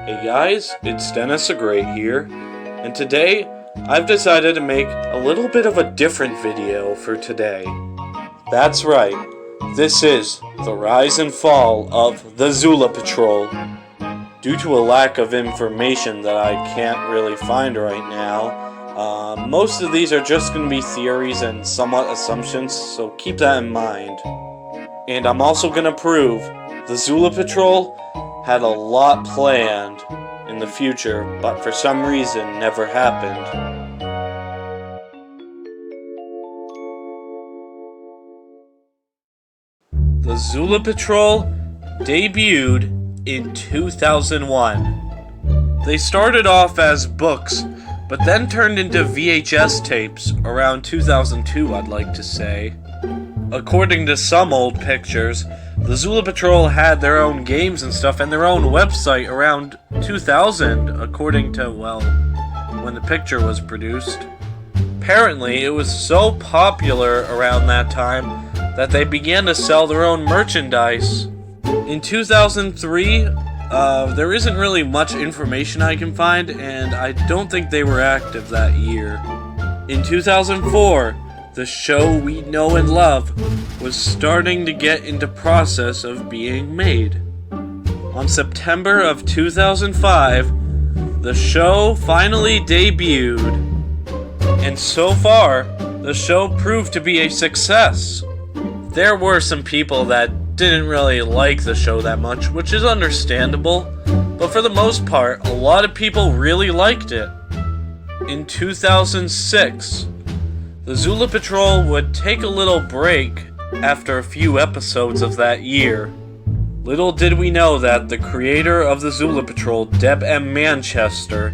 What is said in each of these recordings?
Hey guys, it's Dennis the Great here, and today I've decided to make a little bit of a different video for today. That's right, this is the rise and fall of the Zula Patrol. Due to a lack of information that I can't really find right now, most of these are just going to be theories and somewhat assumptions, so keep that in mind. And I'm also going to prove the Zula Patrol had a lot planned in the future, but for some reason never happened. The Zula Patrol debuted in 2001. They started off as books, but then turned into VHS tapes around 2002, I'd like to say. According to some old pictures, the Zula Patrol had their own games and stuff and their own website around 2000, according to, well, when the picture was produced. Apparently, it was so popular around that time that they began to sell their own merchandise. In 2003, there isn't really much information I can find, and I don't think they were active that year. In 2004, the show we know and love was starting to get into process of being made. On September of 2005, the show finally debuted, and so far, the show proved to be a success. There were some people that didn't really like the show that much, which is understandable, but for the most part, a lot of people really liked it. In 2006, the Zula Patrol would take a little break after a few episodes of that year. Little did we know that the creator of the Zula Patrol, Deb M. Manchester,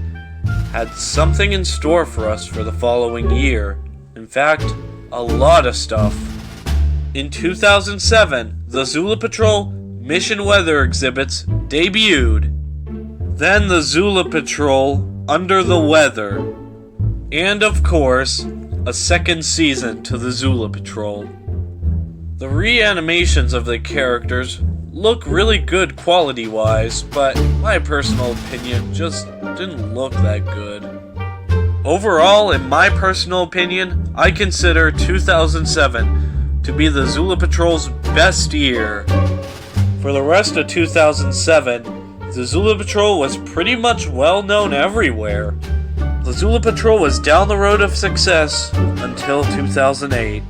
had something in store for us for the following year. In fact, a lot of stuff. In 2007, the Zula Patrol Mission Weather exhibits debuted. Then the Zula Patrol Under the Weather. And of course, a second season to the Zula Patrol. The reanimations of the characters look really good quality-wise, but my personal opinion just didn't look that good. Overall, in my personal opinion, I consider 2007 to be the Zula Patrol's best year. For the rest of 2007, the Zula Patrol was pretty much well known everywhere. The Zula Patrol was down the road of success until 2008,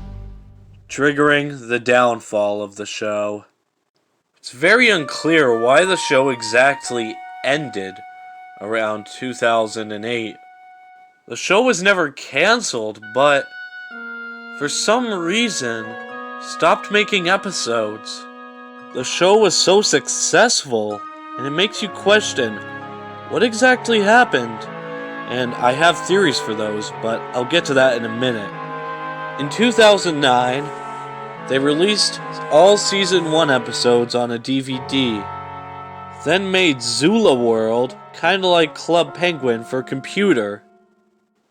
triggering the downfall of the show. It's very unclear why the show exactly ended around 2008. The show was never cancelled, but for some reason stopped making episodes. The show was so successful, and it makes you question what exactly happened. And I have theories for those, but I'll get to that in a minute. In 2009, they released all Season 1 episodes on a DVD, then made Zula World kinda like Club Penguin for computer.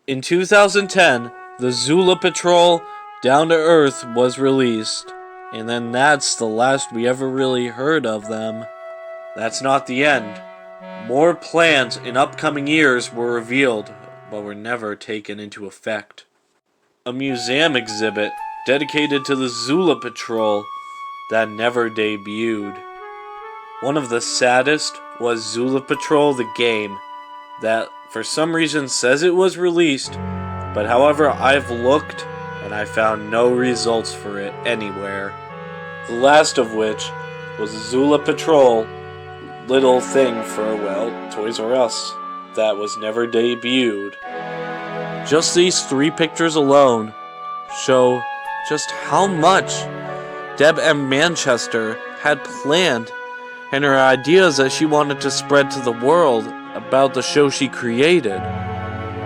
In 2010, the Zula Patrol Down to Earth was released, and then that's the last we ever really heard of them. That's not the end. More plans in upcoming years were revealed, but were never taken into effect. A museum exhibit dedicated to the Zula Patrol that never debuted. One of the saddest was Zula Patrol the game, that for some reason says it was released, but however I've looked and I found no results for it anywhere. The last of which was Zula Patrol Little Thing for, well, Toys R Us, that was never debuted. Just these 3 pictures alone show just how much Deb M. Manchester had planned and her ideas that she wanted to spread to the world about the show she created.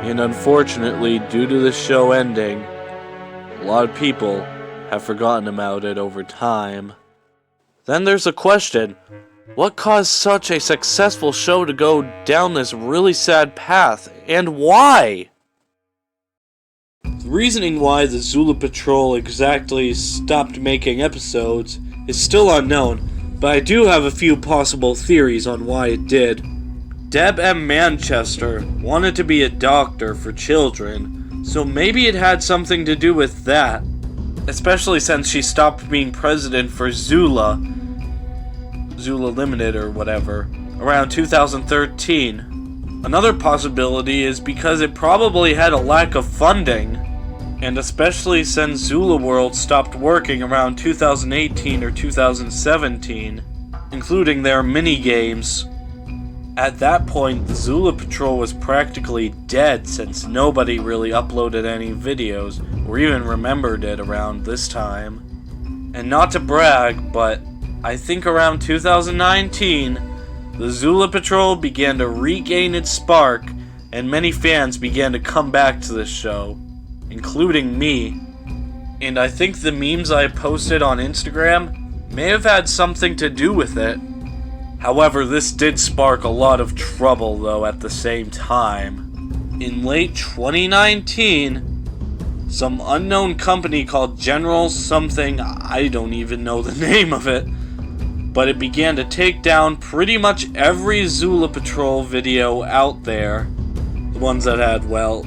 And unfortunately, due to the show ending, a lot of people have forgotten about it over time. Then there's the question, what caused such a successful show to go down this really sad path, and why? The reasoning why the Zula Patrol exactly stopped making episodes is still unknown, but I do have a few possible theories on why it did. Deb M. Manchester wanted to be a doctor for children, so maybe it had something to do with that, especially since she stopped being president for Zula Limited or whatever, around 2013. Another possibility is because it probably had a lack of funding, and especially since Zula World stopped working around 2018 or 2017, including their mini-games. At that point, the Zula Patrol was practically dead since nobody really uploaded any videos or even remembered it around this time. And not to brag, but I think around 2019, the Zula Patrol began to regain its spark and many fans began to come back to this show, including me. And I think the memes I posted on Instagram may have had something to do with it. However, this did spark a lot of trouble though at the same time. In late 2019, some unknown company called General something, I don't even know the name of it, but it began to take down pretty much every Zula Patrol video out there. The ones that had, well,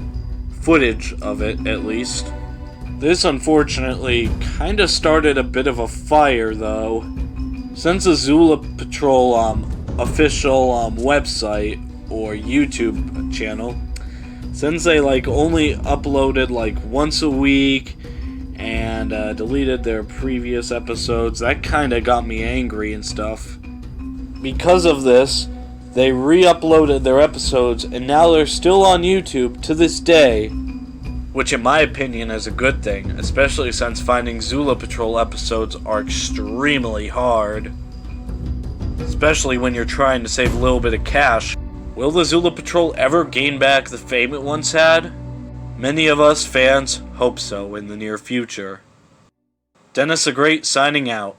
footage of it at least. This unfortunately kinda started a bit of a fire though. Since the Zula Patrol official website or YouTube channel, since they only uploaded once a week and deleted their previous episodes, that kinda got me angry and stuff. Because of this, they re-uploaded their episodes and now they're still on YouTube to this day, which in my opinion is a good thing, especially since finding Zula Patrol episodes are extremely hard. Especially when you're trying to save a little bit of cash. Will the Zula Patrol ever gain back the fame it once had? Many of us fans hope so in the near future. Dennis the Great signing out.